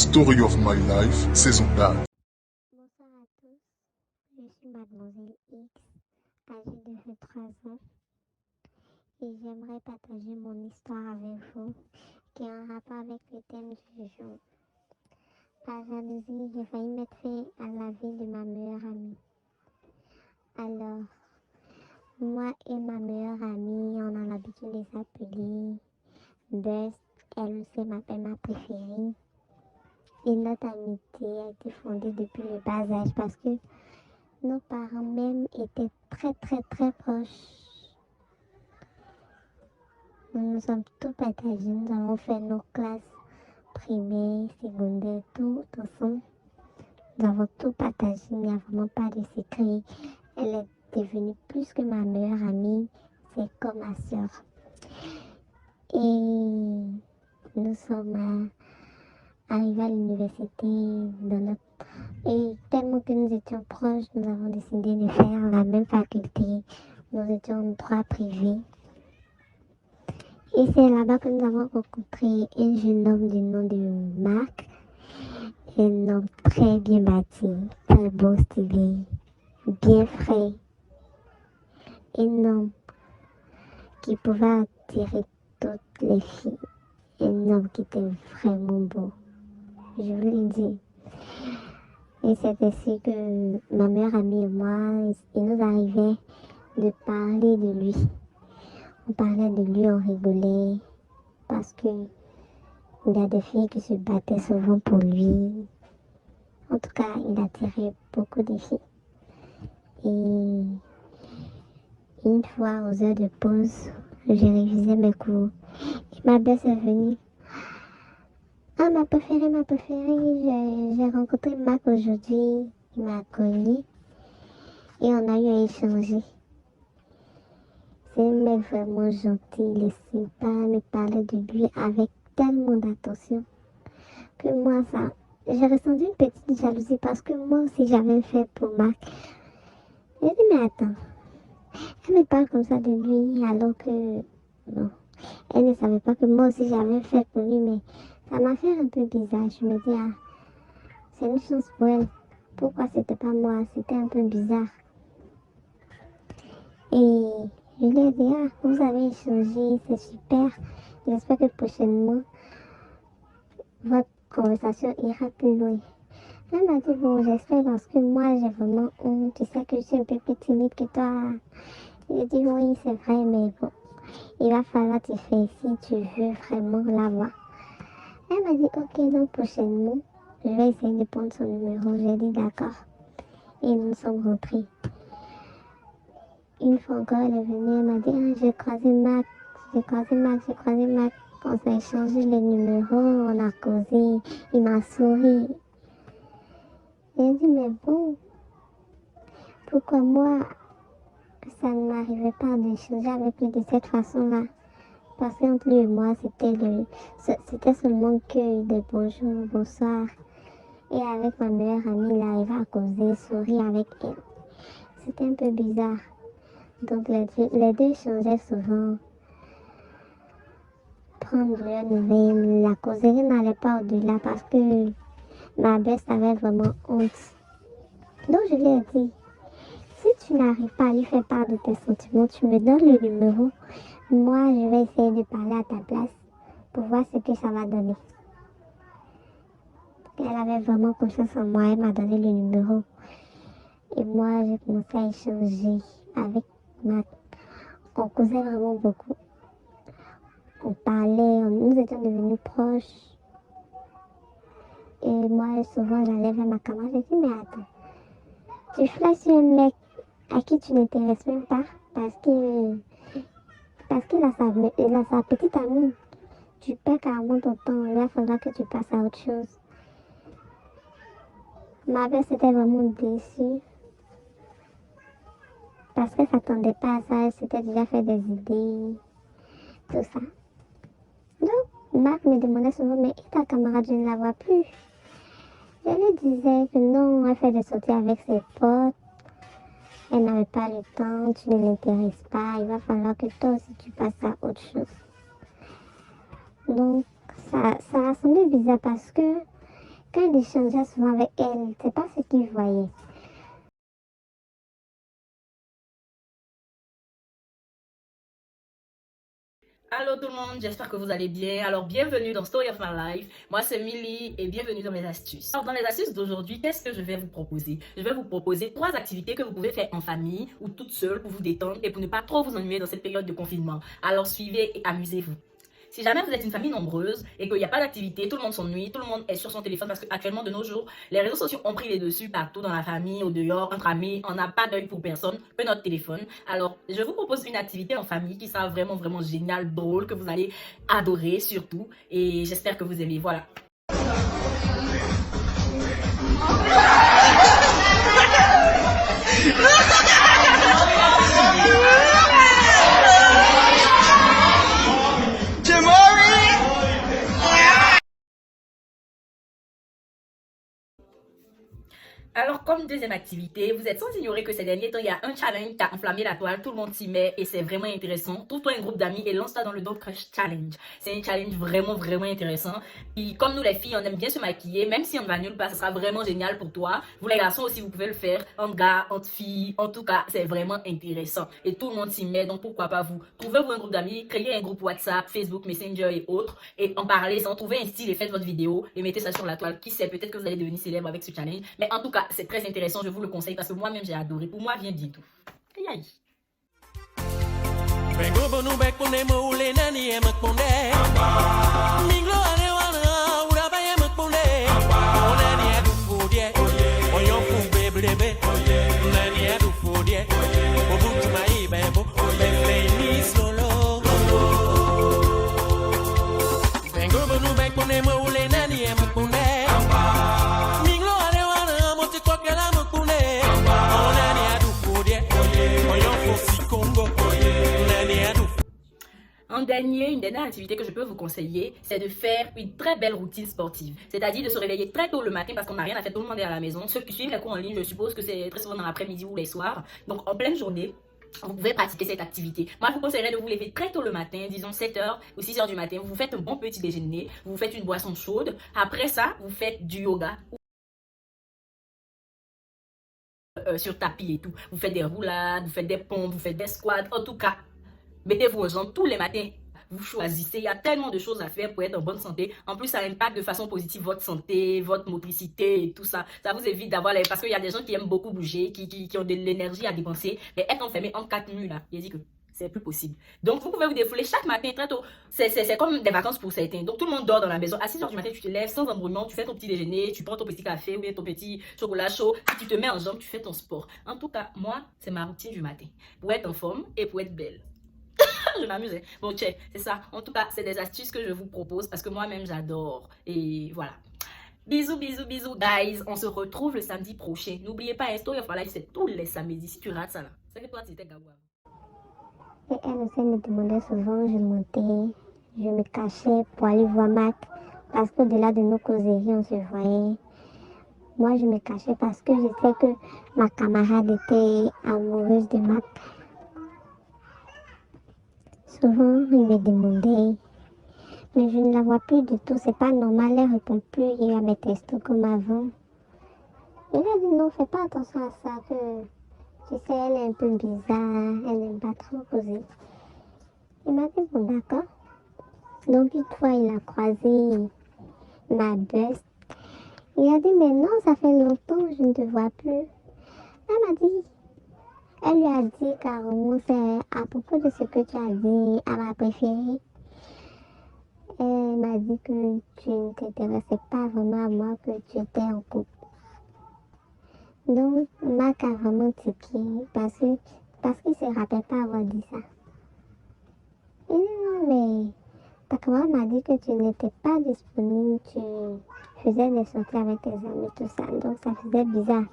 Story of My Life, saison 4. Bonsoir à tous, je suis Mademoiselle X, âgée de 23 ans, et j'aimerais partager mon histoire avec vous, qui est en rapport avec le thème du jour. Par jalousie, j'ai failli mettre fin à la vie de ma meilleure amie. Alors, moi et ma meilleure amie, on a l'habitude de s'appeler Best, elle aussi m'appelle ma préférée. Et notre amitié a été fondée depuis le bas âge parce que nos parents même étaient très proches. Nous nous sommes tous partagés, nous avons fait nos classes primaires, secondaires, tout ensemble. Nous avons tout partagé, il n'y a vraiment pas de secret. Elle est devenue plus que ma meilleure amie, c'est comme ma soeur. Et nous sommes arrivés à l'université et tellement que nous étions proches, nous avons décidé de faire la même faculté. Nous étions en droit privé. Et c'est là-bas que nous avons rencontré un jeune homme du nom de Marc. Un homme très bien bâti, très beau, stylé, bien frais. Un homme qui pouvait attirer toutes les filles. Un homme qui était vraiment beau. Je vous l'ai dit. Et c'est ainsi que ma meilleure amie et moi, il nous arrivait de parler de lui. On parlait de lui, on rigolait. Parce que il y a des filles qui se battaient souvent pour lui. En tout cas, il attirait beaucoup de filles. Et une fois, aux heures de pause, j'ai révisé mes cours. Et ma belle est venue. Ah, ma préférée, j'ai rencontré Marc aujourd'hui. Il m'a accueilli. Et on a eu à échanger. C'est un mec vraiment gentil, il est sympa, me parlait de lui avec tellement d'attention que moi, j'ai ressenti une petite jalousie parce que moi aussi j'avais fait pour Marc. J'ai dit, mais attends, elle me parle comme ça de lui alors que, non, elle ne savait pas que moi aussi j'avais fait pour lui, mais ça m'a fait un peu bizarre. Je me dis, ah, c'est une chance pour elle. Pourquoi c'était pas moi? C'était un peu bizarre. Et je lui ai dit, ah, vous avez échangé, c'est super. J'espère que prochainement, votre conversation ira plus loin. Elle m'a dit, bon, j'espère parce que moi, j'ai vraiment honte. Tu sais que je suis un peu plus timide que toi. J'ai dit, oui, c'est vrai, mais bon, il va falloir te faire si tu veux vraiment la voir. Elle m'a dit, ok, donc prochainement, je vais essayer de prendre son numéro. J'ai dit, d'accord. Et nous sommes rentrés. Une fois encore, elle est venue, elle m'a dit, ah, j'ai croisé Mac. On s'est échangé les numéros, on a causé, il m'a souri. J'ai dit, mais bon, pourquoi moi, ça ne m'arrivait pas d'échanger avec lui de cette façon-là? Parce qu'entre lui et moi, c'était seulement que des bonjours, bonsoir. Et avec ma meilleure amie, il arrivait à causer, sourire avec elle. C'était un peu bizarre. Donc les deux échangeaient souvent. Prendre leurs nouvelles, la causerie n'allait pas au-delà parce que ma bête avait vraiment honte. Donc je lui ai dit, si tu n'arrives pas à lui faire part de tes sentiments, tu me donnes le numéro. Moi, je vais essayer de parler à ta place pour voir ce que ça va donner. Elle avait vraiment confiance en moi, elle m'a donné le numéro. Et moi, j'ai commencé à échanger avec Mac. On causait vraiment beaucoup. On parlait, nous étions devenus proches. Et moi, souvent, j'allais vers ma camarade, je dis, mais attends, tu flashes sur un mec à qui tu n'intéresses même pas parce qu'il a sa petite amie. Tu perds carrément ton temps, il va falloir que tu passes à autre chose. Ma mère s'était vraiment déçue parce qu'elle ne s'attendait pas à ça, elle s'était déjà fait des idées, tout ça. Donc, Marc me demandait souvent, mais et ta camarade, je ne la vois plus. Je lui disais que non, elle fait des sorties avec ses potes. Elle n'avait pas le temps, tu ne l'intéresses pas, il va falloir que toi aussi tu passes à autre chose. Donc, ça a semblé bizarre parce que Quand il échangeait souvent avec elle, c'est pas ce qu'il voyait. Allô tout le monde, j'espère que vous allez bien. Alors bienvenue dans Story of My Life. Moi c'est Milly et bienvenue dans mes astuces. Alors dans les astuces d'aujourd'hui, qu'est-ce que je vais vous proposer? Je vais vous proposer 3 activités que vous pouvez faire en famille ou toute seule pour vous détendre et pour ne pas trop vous ennuyer dans cette période de confinement. Alors suivez et amusez-vous. Si jamais vous êtes une famille nombreuse et qu'il n'y a pas d'activité, tout le monde s'ennuie, tout le monde est sur son téléphone parce qu'actuellement de nos jours, les réseaux sociaux ont pris les dessus partout dans la famille, au dehors, entre amis, on n'a pas d'œil pour personne que notre téléphone. Alors, je vous propose une activité en famille qui sera vraiment, vraiment géniale, drôle, que vous allez adorer surtout et j'espère que vous aimez. Voilà. Alors, comme deuxième activité, vous êtes sans ignorer que ces derniers temps, il y a un challenge qui a enflammé la toile, tout le monde s'y met et c'est vraiment intéressant. Trouve-toi un groupe d'amis et lance-toi dans le Dog Crush Challenge. C'est un challenge vraiment, vraiment intéressant. Puis, comme nous les filles, on aime bien se maquiller, même si on ne va nulle part, ce sera vraiment génial pour toi. Vous les garçons aussi, vous pouvez le faire entre gars, entre filles. En tout cas, c'est vraiment intéressant. Et tout le monde s'y met, donc pourquoi pas vous. Trouvez-vous un groupe d'amis, créez un groupe WhatsApp, Facebook, Messenger et autres. Et en parlez-en, trouvez un style et faites votre vidéo et mettez ça sur la toile. Qui sait, peut-être que vous allez devenir célèbre avec ce challenge. Mais en tout cas, c'est très intéressant. Je vous le conseille parce que moi-même j'ai adoré. Pour moi, vient bientôt. Aïe aïe. Une dernière activité que je peux vous conseiller, c'est de faire une très belle routine sportive. C'est-à-dire de se réveiller très tôt le matin parce qu'on n'a rien à faire, tout le monde est à la maison. Ceux qui suivent les cours en ligne, je suppose que c'est très souvent dans l'après-midi ou les soirs. Donc en pleine journée, vous pouvez pratiquer cette activité. Moi, je vous conseillerais de vous lever très tôt le matin, disons 7h ou 6h du matin. Vous faites un bon petit déjeuner, vous faites une boisson chaude. Après ça, vous faites du yoga. Sur tapis et tout. Vous faites des roulades, vous faites des pompes, vous faites des squats. En tout cas, mettez-vous aux jambes tous les matins. Vous choisissez, il y a tellement de choses à faire pour être en bonne santé. En plus, ça impacte de façon positive votre santé, votre motricité et tout ça. Ça vous évite d'avoir les... Parce qu'il y a des gens qui aiment beaucoup bouger, qui ont de l'énergie à dépenser. Mais être enfermé en 4 murs, là, il dit que c'est plus possible. Donc, vous pouvez vous défouler chaque matin très tôt. C'est comme des vacances pour certains. Donc, tout le monde dort dans la maison. À 6h du matin, tu te lèves sans embrouillement, tu fais ton petit déjeuner, tu prends ton petit café ou bien ton petit chocolat chaud, puis tu te mets en jambes, tu fais ton sport. En tout cas, moi, c'est ma routine du matin. Pour être en forme et pour être belle. Je m'amusais. Bon, check, c'est ça. En tout cas, c'est des astuces que je vous propose parce que moi-même, j'adore. Et voilà. Bisous, bisous, bisous, guys. On se retrouve le samedi prochain. N'oubliez pas, Story of My Life, c'est tous les samedis. Si tu rates ça, là, c'est que toi, tu étais gawa. Et elle aussi me demandait souvent, je montais, je me cachais pour aller voir Mac. Parce qu'au-delà de nos causeries, on se voyait. Moi, je me cachais parce que je sais que ma camarade était amoureuse de Mac. Souvent, il me demandait, mais je ne la vois plus du tout, c'est pas normal, elle répond plus à mes textos comme avant. Il a dit non, fais pas attention à ça, que tu sais, elle est un peu bizarre, elle n'aime pas trop causer. Il m'a dit bon, d'accord. Donc, une fois, il a croisé ma best. Il a dit mais non, ça fait longtemps que je ne te vois plus. Elle m'a dit, elle lui a dit carrément, c'est à propos de ce que tu as dit à ma préférée. Elle m'a dit que tu ne t'intéressais pas vraiment à moi, que tu étais en couple. Donc, Mac a vraiment tiqué parce qu'il ne se rappelle pas avoir dit ça. Il dit non, mais ta camarade m'a dit que tu n'étais pas disponible, tu faisais des sorties avec tes amis, tout ça. Donc, ça faisait bizarre.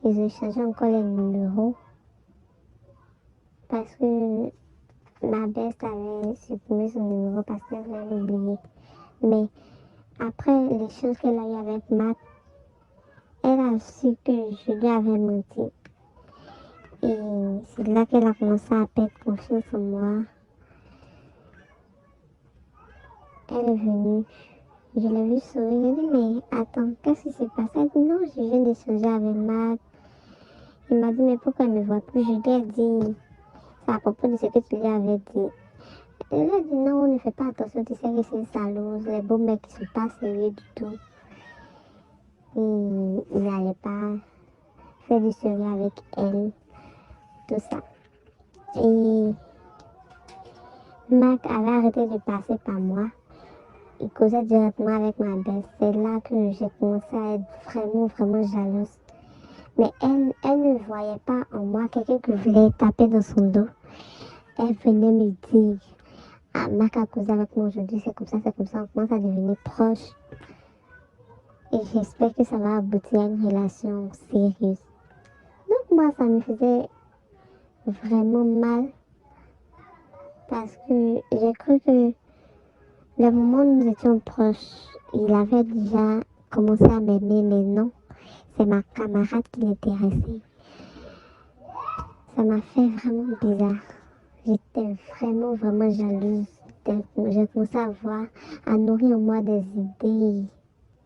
Ils ont changé encore les numéros parce que ma best avait supprimé son numéro parce qu'elle voulait l'oublier. Mais après l'échange qu'elle a eu avec Mac, elle a su que je lui avais menti. Et c'est là qu'elle a commencé à perdre confiance en moi. Elle est venue Je l'ai vu sourire, j'ai dit, mais attends, qu'est-ce qui s'est passé? Elle dit, non, je viens d'échanger avec Marc. Il m'a dit, mais pourquoi il ne me voit plus? Je lui ai dit, c'est à propos de ce que tu lui avais dit. Elle a dit, non, on ne fait pas attention, tu sais que c'est une salouse, les beaux mecs qui ne sont pas sérieux du tout. Il n'allait pas faire du sérieux avec elle, tout ça. Et Marc avait arrêté de passer par moi. Il causait directement avec ma belle. C'est là que j'ai commencé à être vraiment jalouse. Mais elle ne voyait pas en moi quelqu'un qui voulait taper dans son dos. Elle venait me dire, ah, Marc a causé avec moi aujourd'hui, c'est comme ça, on commence à devenir proche. Et j'espère que ça va aboutir à une relation sérieuse. Donc moi, ça me faisait vraiment mal. Parce que j'ai cru que le moment où nous étions proches, il avait déjà commencé à m'aimer, mais non. C'est ma camarade qui l'intéressait. Ça m'a fait vraiment bizarre. J'étais vraiment jalouse. J'ai commencé à nourrir en moi des idées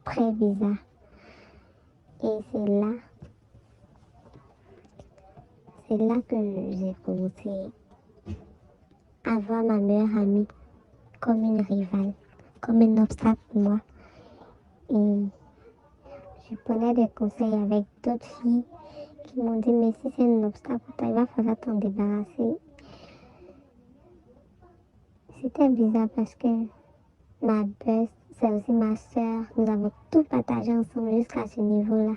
très bizarres. Et c'est là que j'ai commencé à voir ma meilleure amie comme une rivale, comme un obstacle pour moi. Et je prenais des conseils avec d'autres filles qui m'ont dit, mais si c'est un obstacle pour toi, il va falloir t'en débarrasser. C'était bizarre parce que ma best, c'est aussi ma soeur. Nous avons tout partagé ensemble jusqu'à ce niveau-là.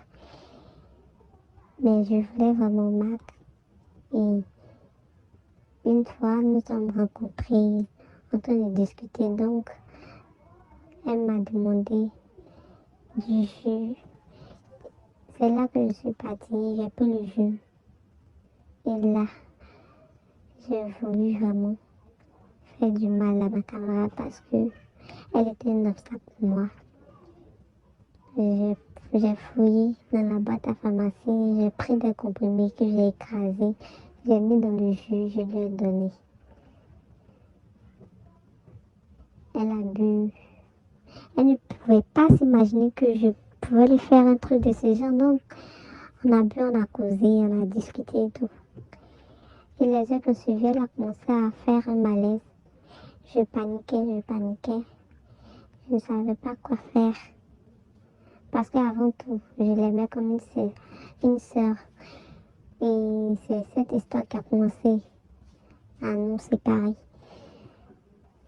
Mais je voulais vraiment Marc. Et une fois, nous sommes rencontrés en train de discuter. Donc, elle m'a demandé du jus. C'est là que je suis partie. J'ai pris le jus. Et là, j'ai voulu vraiment faire du mal à ma camarade parce que elle était un obstacle pour moi. J'ai fouillé dans la boîte à pharmacie, j'ai pris des comprimés que j'ai écrasés, j'ai mis dans le jus, je lui ai donné. Elle a bu. Elle ne pouvait pas s'imaginer que je pouvais lui faire un truc de ce genre. Donc, on a bu, on a causé, on a discuté et tout. Et les heures que suivaient, elle a commencé à faire un malaise. Je paniquais. Je ne savais pas quoi faire. Parce qu'avant tout, je l'aimais comme une sœur. Et c'est cette histoire qui a commencé à nous séparer.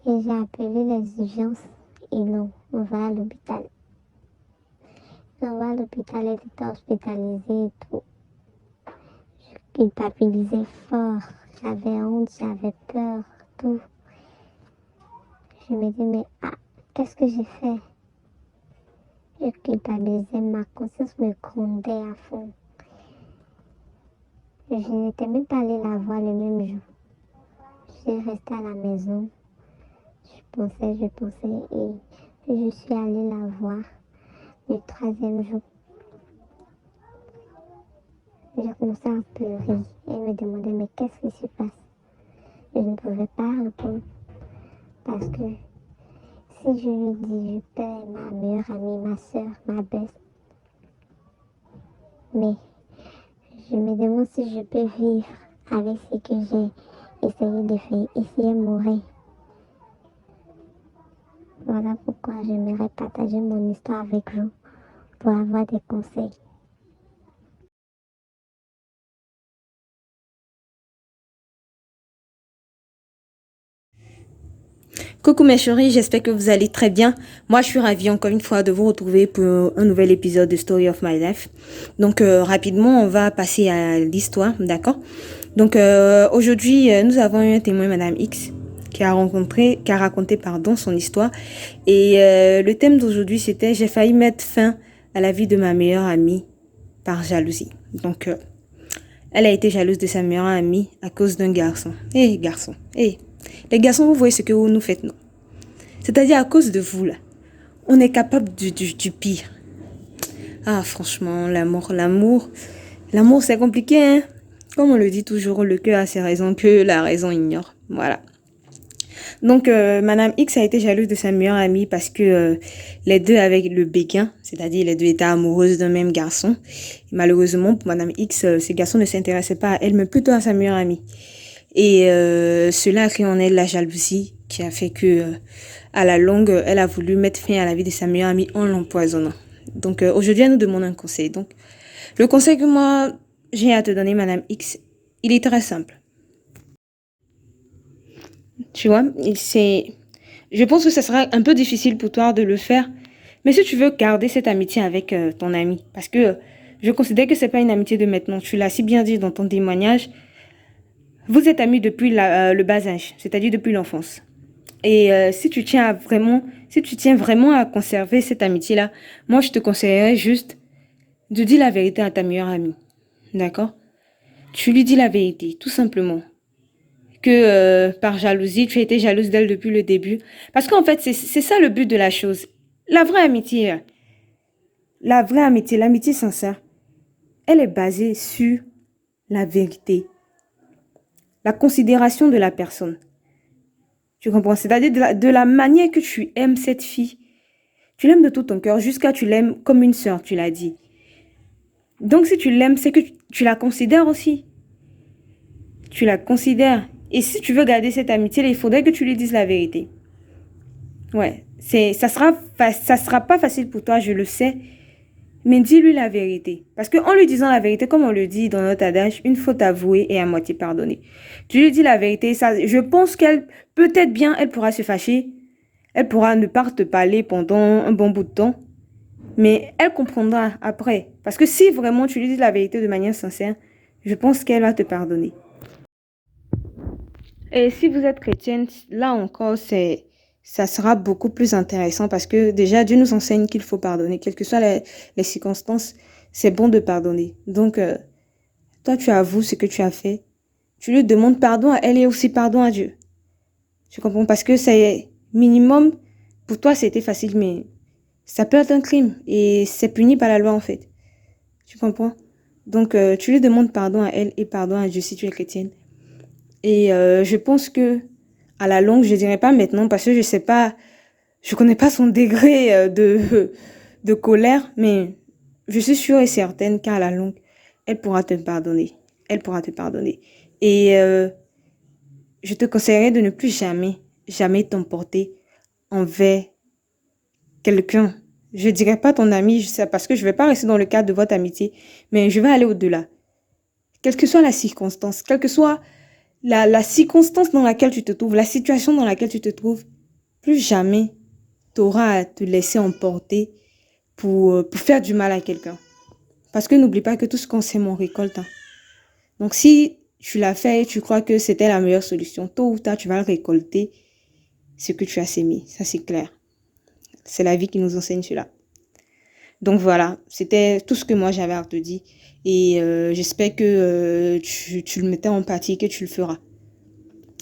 Et j'ai appelé les urgences et non, on va à l'hôpital. On va à l'hôpital, elle était hospitalisée et tout. Je culpabilisais fort. J'avais honte, j'avais peur, tout. Je me dis, mais qu'est-ce que j'ai fait? Je culpabilisais, ma conscience me grondait à fond. Je n'étais même pas allée la voir le même jour. Je suis restée à la maison. Je pensais et je suis allée la voir le 3e jour. J'ai commencé à pleurer et me demandais mais qu'est-ce qui se passe? Je ne pouvais pas répondre parce que si je lui dis je perds ma meilleure amie, ma soeur, ma belle, mais je me demande si je peux vivre avec ce que j'ai essayé de faire, essayer de mourir. Voilà pourquoi j'aimerais partager mon histoire avec vous pour avoir des conseils. Coucou mes chéris, j'espère que vous allez très bien. Moi, je suis ravie encore une fois de vous retrouver pour un nouvel épisode de Story of My Life. Donc, rapidement, on va passer à l'histoire, d'accord? Donc, aujourd'hui, nous avons eu un témoin, Madame X, qui a raconté son histoire. Et le thème d'aujourd'hui, c'était « J'ai failli mettre fin à la vie de ma meilleure amie par jalousie ». Donc, elle a été jalouse de sa meilleure amie à cause d'un garçon. Les garçons, vous voyez ce que vous nous faites, non? C'est-à-dire à cause de vous, là. On est capable du pire. Ah, franchement, l'amour, c'est compliqué, hein. Comme on le dit toujours, le cœur a ses raisons que la raison ignore. Voilà. Donc, Madame X a été jalouse de sa meilleure amie parce que les deux avaient le béguin, c'est-à-dire les deux étaient amoureuses d'un même garçon. Et malheureusement, pour Madame X, ce garçon ne s'intéressait pas à elle, mais plutôt à sa meilleure amie. Et cela a créé en elle la jalousie qui a fait que, à la longue, elle a voulu mettre fin à la vie de sa meilleure amie en l'empoisonnant. Donc, aujourd'hui, elle nous demande un conseil. Donc, le conseil que moi, j'ai à te donner, Madame X, il est très simple. Tu vois, je pense que ce sera un peu difficile pour toi de le faire. Mais si tu veux garder cette amitié avec ton ami, parce que je considère que c'est pas une amitié de maintenant. Tu l'as si bien dit dans ton témoignage. Vous êtes amis depuis le bas âge, c'est-à-dire depuis l'enfance. Et si tu tiens vraiment à conserver cette amitié-là, moi je te conseillerais juste de dire la vérité à ta meilleure amie. D'accord? Tu lui dis la vérité, tout simplement. Que par jalousie, tu as été jalouse d'elle depuis le début. Parce qu'en fait, c'est ça le but de la chose. La vraie amitié, l'amitié sincère, elle est basée sur la vérité, la considération de la personne. Tu comprends? C'est-à-dire de la manière que tu aimes cette fille. Tu l'aimes de tout ton cœur, jusqu'à tu l'aimes comme une sœur, tu l'as dit. Donc si tu l'aimes, c'est que tu la considères aussi. Tu la considères. Et si tu veux garder cette amitié-là, il faudrait que tu lui dises la vérité. Ouais, ça sera pas facile pour toi, je le sais. Mais dis-lui la vérité. Parce qu'en lui disant la vérité, comme on le dit dans notre adage, une faute avouée est à moitié pardonnée. Tu lui dis la vérité, ça, je pense qu'elle, peut-être bien, elle pourra se fâcher. Elle pourra ne pas te parler pendant un bon bout de temps. Mais elle comprendra après. Parce que si vraiment tu lui dis la vérité de manière sincère, je pense qu'elle va te pardonner. Et si vous êtes chrétienne, là encore, ça sera beaucoup plus intéressant parce que déjà, Dieu nous enseigne qu'il faut pardonner. Quelles que soient les circonstances, c'est bon de pardonner. Donc, toi, tu avoues ce que tu as fait. Tu lui demandes pardon à elle et aussi pardon à Dieu. Tu comprends? Parce que c'est minimum, pour toi, c'était facile, mais ça peut être un crime et c'est puni par la loi, en fait. Tu comprends? Donc, tu lui demandes pardon à elle et pardon à Dieu si tu es chrétienne. Et je pense que à la longue, je dirais pas maintenant parce que je sais pas, je connais pas son degré de colère, mais je suis sûre et certaine qu'à la longue, elle pourra te pardonner. Elle pourra te pardonner. Et je te conseillerais de ne plus jamais t'emporter envers quelqu'un. Je dirais pas ton ami, je sais, parce que je vais pas rester dans le cadre de votre amitié, mais je vais aller au-delà. Quelle que soit la circonstance, quelle que soit la circonstance dans laquelle tu te trouves, la situation dans laquelle tu te trouves, plus jamais tu auras à te laisser emporter pour faire du mal à quelqu'un. Parce que n'oublie pas que tout ce qu'on sème, on récolte. Hein. Donc si tu l'as fait et tu crois que c'était la meilleure solution, tôt ou tard, tu vas le récolter ce que tu as sémé. Ça, c'est clair. C'est la vie qui nous enseigne cela. Donc voilà, c'était tout ce que moi j'avais à te dire. Et j'espère que tu le mettais en pratique et que tu le feras.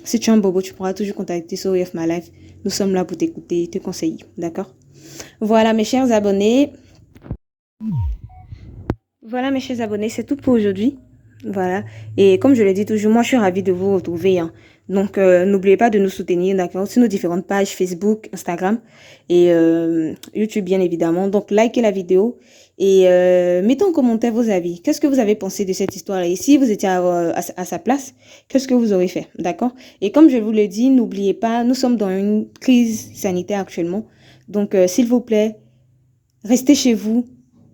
Si tu es un bobo, tu pourras toujours contacter Story of My Life. Nous sommes là pour t'écouter et te conseiller. D'accord? Voilà mes chers abonnés. C'est tout pour aujourd'hui. Voilà. Et comme je le dis toujours, moi je suis ravie de vous retrouver. Hein. Donc n'oubliez pas de nous soutenir, d'accord, sur nos différentes pages Facebook, Instagram et YouTube bien évidemment. Donc likez la vidéo et mettez en commentaire vos avis. Qu'est-ce que vous avez pensé de cette histoire-là? Et si vous étiez à sa place, qu'est-ce que vous aurez fait? D'accord? Et comme je vous le dis, n'oubliez pas, nous sommes dans une crise sanitaire actuellement. Donc s'il vous plaît, restez chez vous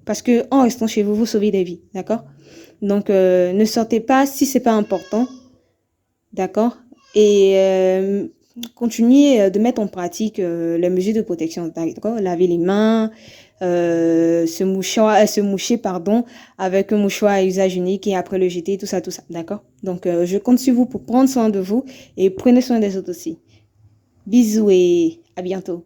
parce que en restant chez vous, vous sauvez des vies. D'accord? Donc ne sortez pas si c'est pas important. D'accord? Et continuez de mettre en pratique les mesures de protection, d'accord? Laver les mains, se moucher avec un mouchoir à usage unique et après le jeter, tout ça, d'accord? Donc je compte sur vous pour prendre soin de vous et prenez soin des autres aussi. Bisous et à bientôt.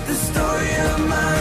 The story of my